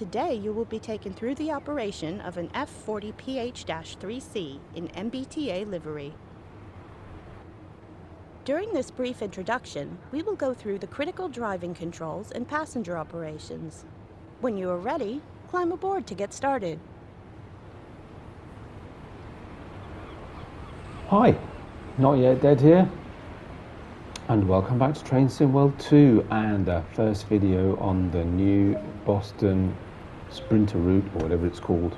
Today you will be taken through the operation of an F40PH-3C in MBTA livery. During this brief introduction, we will go through the critical driving controls and passenger operations. When you are ready, climb aboard to get started. Hi, Not Yet Dead here, and welcome back to Train Sim World 2 and our first video on the new Boston Sprinter route, or whatever it's called.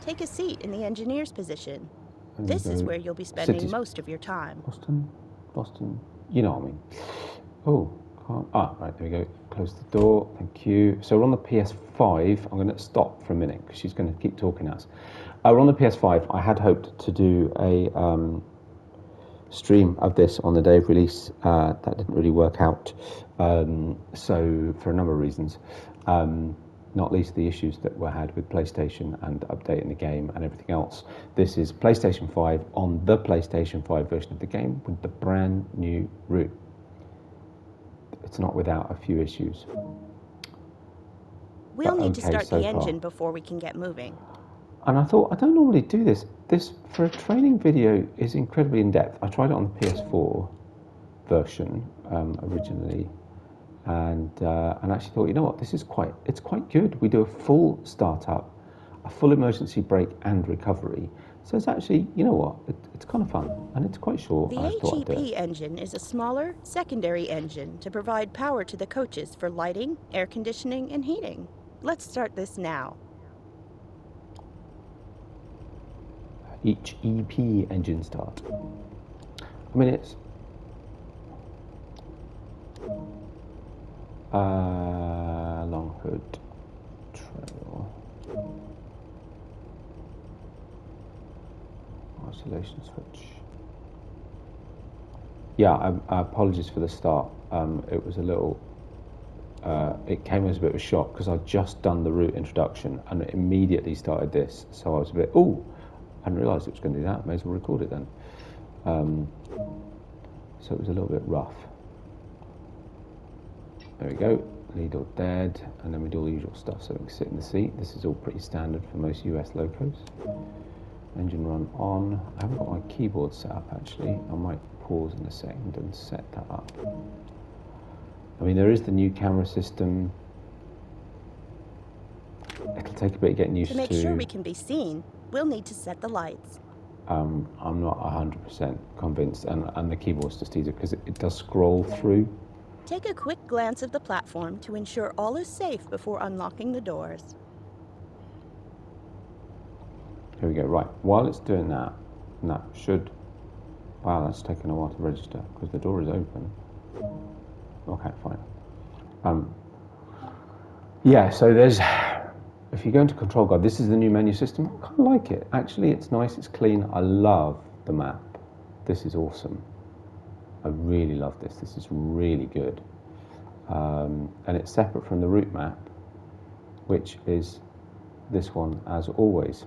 Take a seat in the engineer's position. This is where you'll be spending most of your time. Boston, you know what I mean. Oh, right, there we go. Close the door, thank you. So we're on the PS5. I'm going to stop for a minute because she's going to keep talking at us. We're on the PS5. I had hoped to do a stream of this on the day of release. That didn't really work out. So for a number of reasons, not least the issues that were had with PlayStation and updating the game and everything else. This is PlayStation 5 on the PlayStation 5 version of the game with the brand new route. It's not without a few issues. We'll need to start the engine before we can get moving. And I thought, I don't normally do this. This, for a training video, is incredibly in-depth. I tried it on the PS4 version originally, and actually thought, you know what, this is it's quite good. We do a full startup, a full emergency brake and recovery. So it's actually, you know what, it's kind of fun, and it's quite short. The HEP engine is a smaller secondary engine to provide power to the coaches for lighting, air conditioning, and heating. Let's start this now. HEP engine start. I mean, it's long hood trail, isolation switch. Yeah, apologies for the start. It was a little. It came as a bit of a shock because I'd just done the route introduction and it immediately started this, so I was a bit I hadn't realised it was going to do that. May as well record it then. So it was a little bit rough. There we go. Lead or dead, and then we do all the usual stuff. So we can sit in the seat. This is all pretty standard for most US locos. Engine run on. I haven't got my keyboard set up actually. I might pause in a second and set that up. I mean, there is the new camera system. It'll take a bit getting used to. To make sure we can be seen, we'll need to set the lights. I'm not 100% convinced, and the keyboard's just easier because it does scroll through. Take a quick glance at the platform to ensure all is safe before unlocking the doors. Here we go, right. While it's doing that, wow, that's taken a while to register because the door is open. Okay, fine. Yeah, so there's, if you go into control guide, this is the new menu system. I kind of like it. Actually, it's nice, it's clean. I love the map. This is awesome. I really love this. This is really good. And it's separate from the route map, which is this one as always.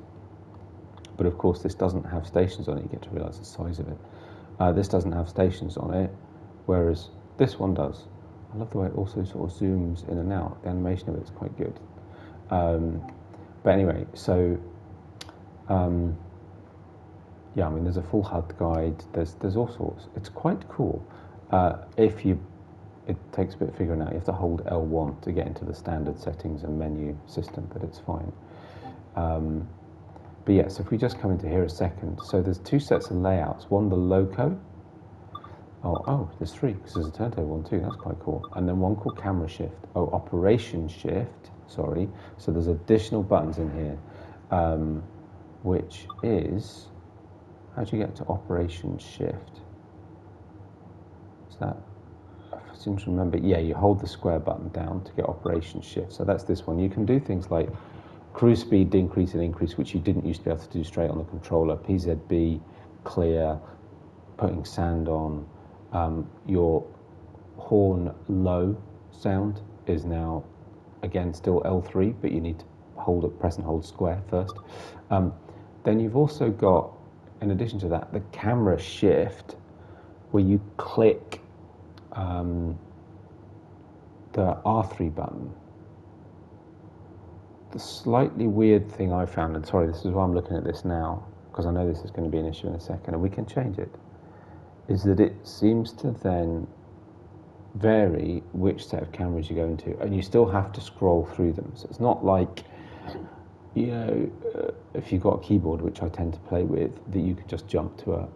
But of course, this doesn't have stations on it. You get to realize the size of it. This doesn't have stations on it, whereas this one does. I love the way it also sort of zooms in and out. The animation of it is quite good. But anyway, so yeah, I mean, there's a full HUD guide. There's all sorts. It's quite cool. It takes a bit of figuring out. You have to hold L1 to get into the standard settings and menu system, but it's fine. But yeah, so if we just come into here a second, so there's two sets of layouts. One, the loco. Oh, there's three, because there's a turntable one too. That's quite cool. And then one called camera shift. Oh, operation shift. Sorry. So there's additional buttons in here, which is, how do you get to operation shift? Is that, I seem to remember, yeah, you hold the square button down to get operation shift. So that's this one. You can do things like cruise speed, decrease and increase, which you didn't used to be able to do straight on the controller. PZB, clear, putting sand on. Your horn low sound is now, again, still L3, but you need to press and hold square first. Then you've also got, in addition to that, the camera shift, where you click the R3 button the slightly weird thing I found, and sorry, this is why I'm looking at this now, because I know this is going to be an issue in a second, and we can change it, is that it seems to then vary which set of cameras you go into, and you still have to scroll through them. So it's not like, you know, if you've got a keyboard, which I tend to play with, that you could just jump to a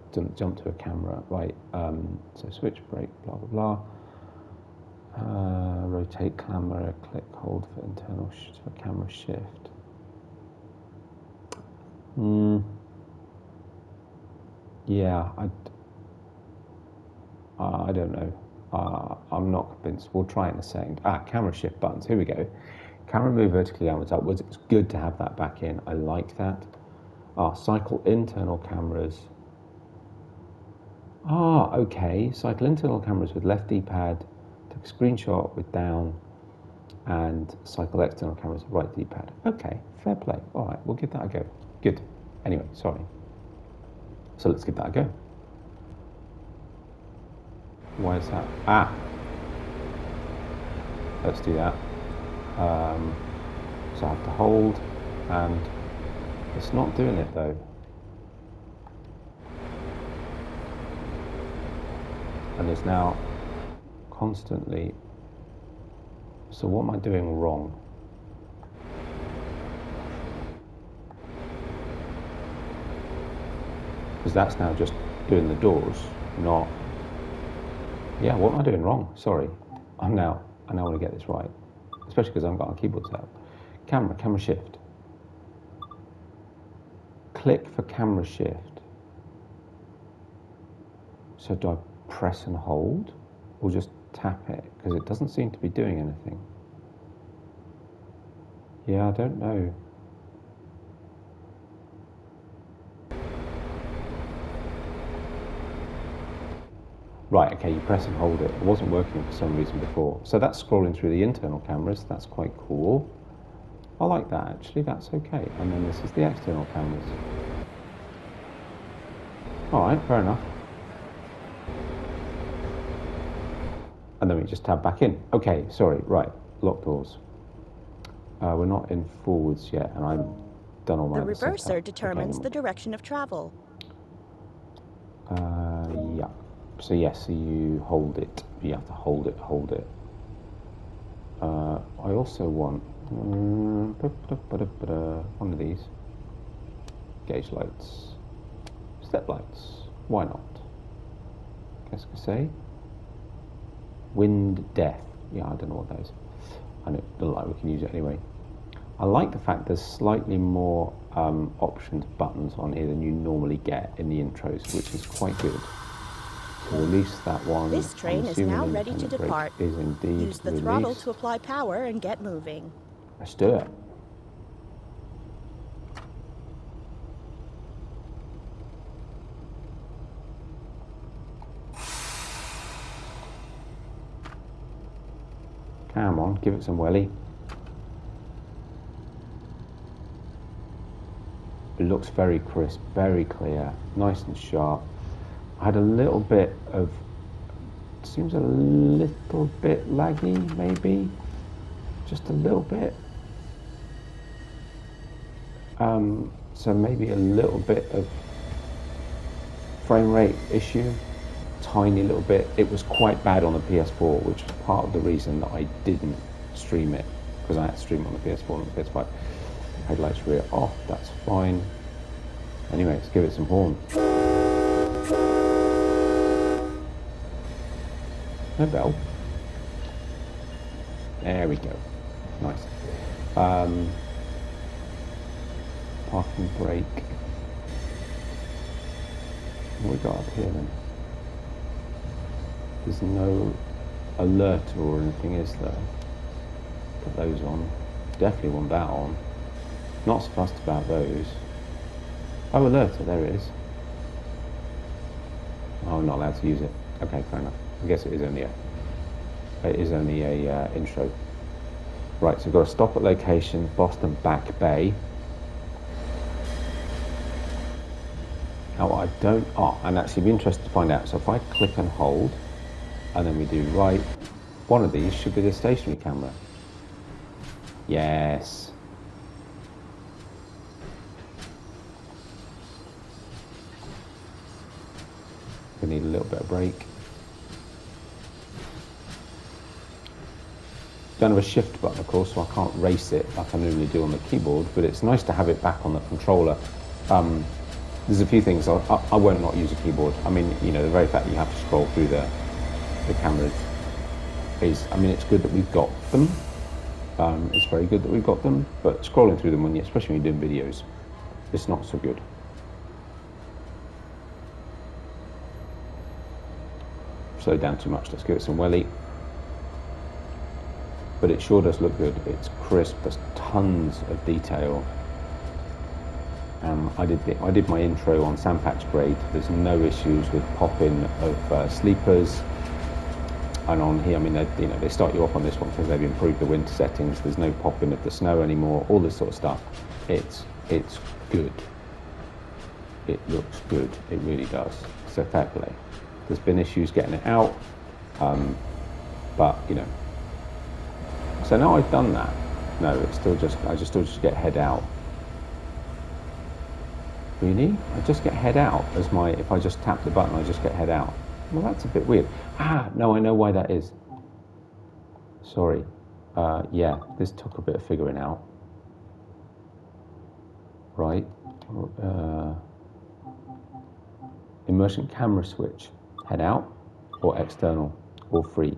camera, right? So switch, break, blah blah blah. Rotate camera, click, hold for internal for camera shift. Yeah, I don't know. I'm not convinced. We'll try it in a second. Camera shift buttons. Here we go. Camera move vertically downwards, upwards. It's good to have that back in. I like that. Cycle internal cameras. Okay. Cycle internal cameras with left D-pad. Take a screenshot with down. And cycle external cameras with right D-pad. Okay, fair play. All right, we'll give that a go. Good. Anyway, sorry. So let's give that a go. Why is that? Let's do that. So I have to hold, and it's not doing it though. And it's now constantly. So what am I doing wrong? Because that's now just doing the doors, not. Yeah, what am I doing wrong? Sorry. I now want to get this right. Especially because I haven't got a keyboard set up. Camera shift. Click for camera shift. So do I press and hold? Or just tap it? Because it doesn't seem to be doing anything. Yeah, I don't know. Right, okay, you press and hold it. It wasn't working for some reason before. So that's scrolling through the internal cameras. That's quite cool. I like that, actually. That's okay. And then this is the external cameras. All right, fair enough. And then we just tab back in. Okay, sorry, right. Lock doors. We're not in forwards yet, and I've done all my The reverser setup. determines the direction of travel. Yeah. So yes, so you hold it. You have to hold it. I also want one of these gauge lights, step lights. Why not? Qu'est-ce que c'est? Wind death. Yeah, I don't know what that is. I don't like we can use it anyway. I like the fact there's slightly more options, buttons on here than you normally get in the intros, which is quite good. To release that one. This train is now ready to depart. Is indeed Use the throttle to apply power and get moving. Let's do it. Come on, give it some welly. It looks very crisp, very clear, nice and sharp. I had a little bit of, seems a little bit laggy, maybe, just a little bit. So maybe a little bit of frame rate issue, tiny little bit. It was quite bad on the PS4, which was part of the reason that I didn't stream it, because I had to stream it on the PS4 and the PS5. Headlights rear off, that's fine. Anyway, let's give it some horn. No bell. There we go. Nice. Parking brake. What we got up here then? There's no alert or anything, is there? Put those on. Definitely want that on. Not so fussed about those. Oh, alerter, there it is. Oh, I'm not allowed to use it. Okay, fair enough. I guess it is only a intro. Right, so we've got to stop at location, Boston Back Bay. Now I don't, and actually be interested to find out. So if I click and hold, and then we do right, one of these should be the stationary camera. Yes. I need a little bit of brake. Don't have a shift button, of course, so I can't race it like I normally do on the keyboard, but it's nice to have it back on the controller. There's a few things I won't not use a keyboard. I mean, you know, the very fact that you have to scroll through the cameras is, I mean, it's good that we've got them. It's very good that we've got them, but scrolling through them, when you, especially when you're doing videos, it's not so good. Slow down too much, let's give it some welly. But it sure does look good. It's crisp, there's tons of detail. I did my intro on sandpatch grade. There's no issues with popping of sleepers. And on here, I mean, they start you off on this one because they've improved the winter settings. There's no popping of the snow anymore. All this sort of stuff. It's good. It looks good. It really does. So fair play. There's been issues getting it out, but you know. So now I've done that. No, it's still just I still just get head out. Really? I just get head out as my, if I just tap the button, I just get head out. Well, that's a bit weird. Ah, no, I know why that is. Sorry. Yeah, this took a bit of figuring out. Right. Immersion camera switch. Head out or external or free.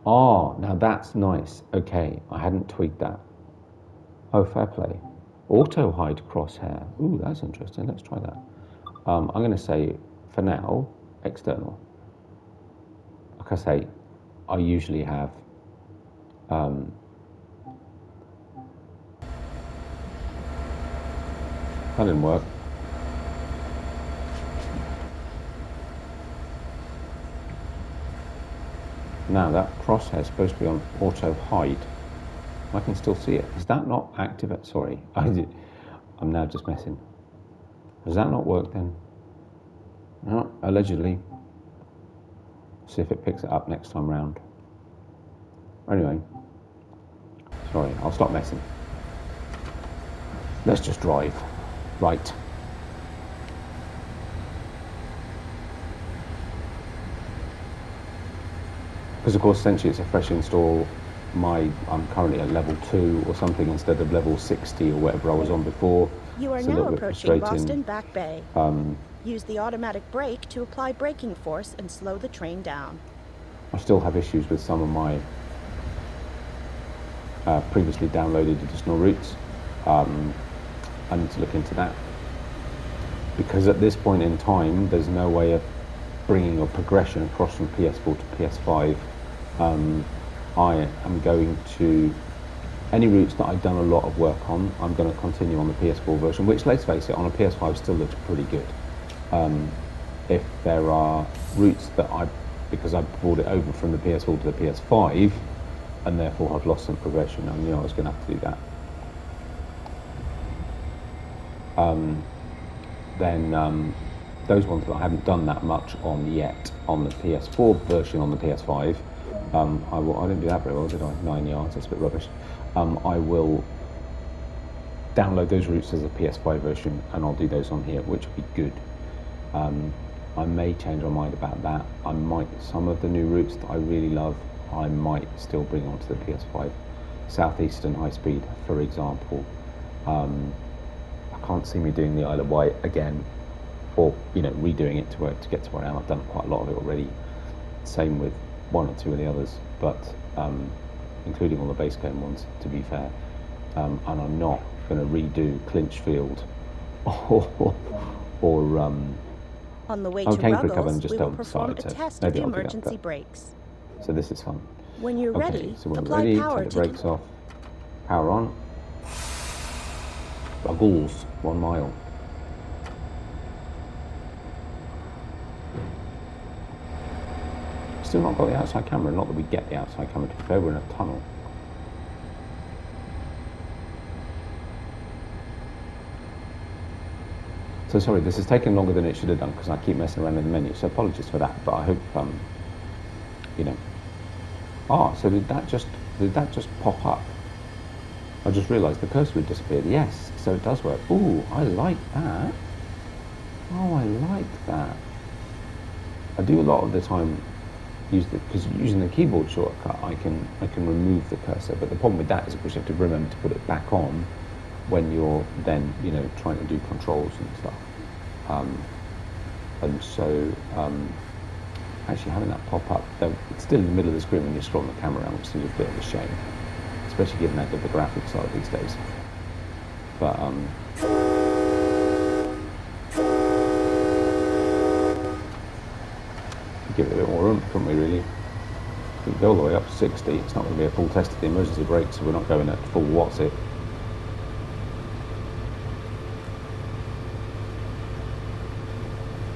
Oh, now that's nice. Okay, I hadn't tweaked that. Oh, fair play. Auto hide crosshair. Ooh, that's interesting. Let's try that. I'm going to say, for now, external. Like I say, I usually have that didn't work. Now that crosshair is supposed to be on auto hide. I can still see it. Is that not active? Sorry, I'm now just messing. Does that not work then? No, allegedly. See if it picks it up next time round. Anyway, sorry, I'll stop messing. Let's just drive. Right. Because of course essentially it's a fresh install. I'm currently at level 2 or something instead of level 60 or whatever I was on before. You are now approaching Boston Back Bay. Use the automatic brake to apply braking force and slow the train down. I still have issues with some of my previously downloaded additional routes. I need to look into that. Because at this point in time, there's no way of bringing a progression across from PS4 to PS5. I am going to, any routes that I've done a lot of work on, I'm going to continue on the PS4 version, which, let's face it, on a PS5 still looks pretty good. If there are routes that because I brought it over from the PS4 to the PS5, and therefore I've lost some progression, I knew I was going to have to do that. Then those ones that I haven't done that much on yet, on the PS4 version on the PS5, I didn't do that very well, did I? 9 yards, that's a bit rubbish. I will download those routes as a PS5 version and I'll do those on here, which will be good. I may change my mind about that. I might, some of the new routes that I really love, I might still bring onto the PS5. Southeastern High Speed, for example. I can't see me doing the Isle of Wight again, or redoing it to get to where I am. I've done quite a lot of it already. Same with one or two of the others, but including all the base game ones, to be fair. And I'm not going to redo Clinchfield or on the way to Ruggles, we will perform a test. test of the emergency brakes. So this is fun. When you're ready, so when apply we're ready, power take to the brakes off, power on. Ruggles, 1 mile. Still not got the outside camera, not that we get the outside camera, to be fair, we're in a tunnel. So sorry, this has taken longer than it should have done because I keep messing around in the menu, so apologies for that, but I hope, so did that just pop up? I just realised the cursor had disappeared. Yes, so it does work. Ooh, I like that. Oh, I like that. I do a lot of the time because using the keyboard shortcut, I can remove the cursor. But the problem with that is, of course, you have to remember to put it back on when you're then, trying to do controls and stuff. And so, actually having that pop up, though it's still in the middle of the screen when you're scrolling the camera around, which seems a bit of a shame, especially given how good the graphics are these days. But give it a bit more room, couldn't we really? We can go all the way up to 60. It's not going to be a full test of the emergency brake, so we're not going at full watts it.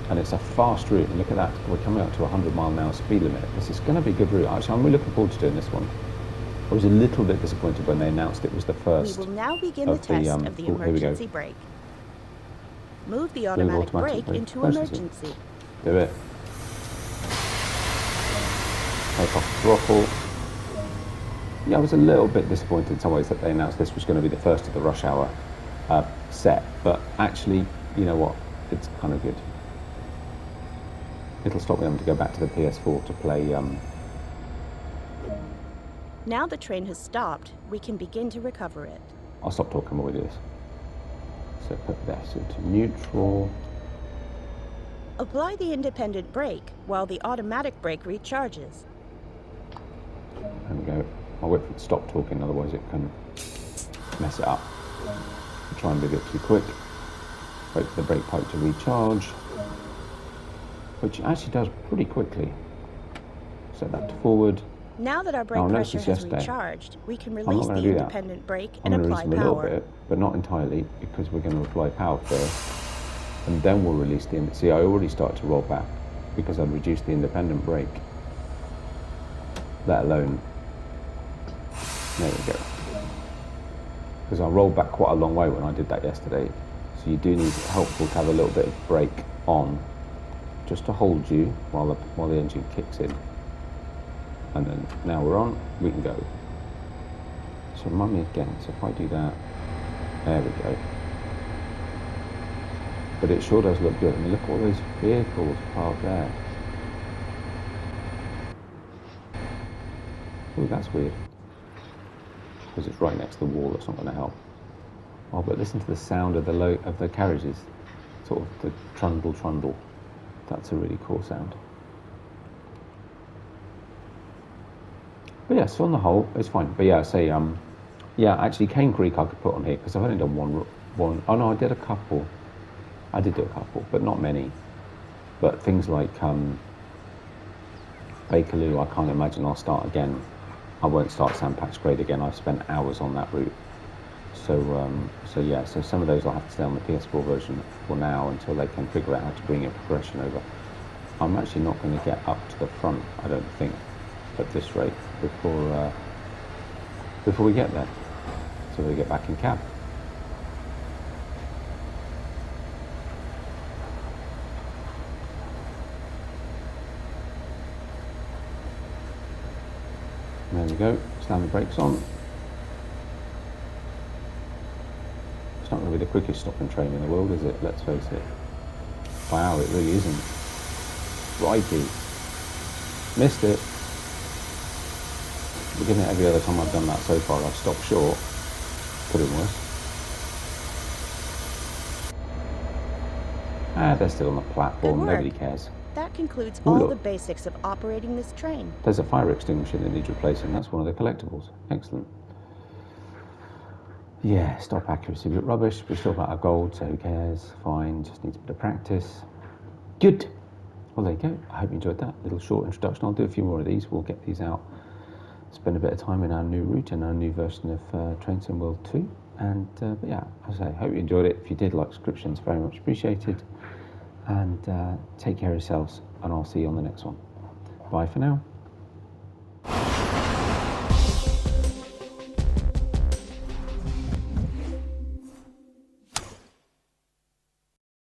And it's a fast route, and look at that, we're coming up to 100-mile-an-hour speed limit. This is going to be a good route. Actually, I'm really looking forward to doing this one. I was a little bit disappointed when they announced it was the first. We will now begin the test of the emergency brake. Move the automatic brake into emergency. Do it. Take off the throttle. Yeah, I was a little bit disappointed in some ways that they announced this was going to be the first of the rush hour set, but actually, you know what, it's kind of good. It'll stop me having to go back to the PS4 to play. Now the train has stopped, we can begin to recover it. I'll stop talking while we do this. So put this into neutral. Apply the independent brake while the automatic brake recharges. There we go. I'll wait for it to stop talking, otherwise it can mess it up. I'll try and be a bit too quick. Wait for the brake pipe to recharge, which actually does pretty quickly. Set that to forward. Now that our brake pressure has recharged, we can release the independent brake and apply power. A little bit, but not entirely, because we're going to apply power first, and then we'll release the. See, I already started to roll back because I've reduced the independent brake. Let alone. There we go. Because I rolled back quite a long way when I did that yesterday, so you do need helpful to have a little bit of brake on, just to hold you while the engine kicks in. And then now we're on, we can go. So remind me again, so if I do that, there we go. But it sure does look good. I mean, look at all those vehicles parked there. Oh, that's weird. Because it's right next to the wall, that's not going to help. Oh, but listen to the sound of the carriages. Sort of the trundle trundle. That's a really cool sound. But yeah, so on the whole, it's fine. But yeah, actually Cane Creek I could put on here because I've only done one. Oh no, I did a couple. I did do a couple, but not many. But things like Bakerloo, I can't imagine I'll start again. I won't start Sandpatch Grade again. I've spent hours on that route. So yeah, so some of those I'll have to stay on the PS4 version for now until they can figure out how to bring a progression over. I'm actually not going to get up to the front, I don't think, at this rate before we get there. So we get back in cab. There we go. Slam the brakes on. It's not going to be the quickest stopping train in the world, is it? Let's face it. Wow, it really isn't. Crikey. Missed it. Given it every other time I've done that so far, I've stopped short. Could have been worse. They're still on the platform. Nobody cares. That concludes all the basics of operating this train. There's a fire extinguisher that needs replacing. That's one of the collectibles. Excellent. Yeah, stop accuracy, but rubbish. We're still out of gold, so who cares? Fine, just needs a bit of practice. Good. Well, there you go. I hope you enjoyed that little short introduction. I'll do a few more of these. We'll get these out. Spend a bit of time in our new route and our new version of Train Sim World 2. And but yeah, as I say, hope you enjoyed it. If you did, like subscriptions, very much appreciated. And take care of yourselves, and I'll see you on the next one. Bye for now.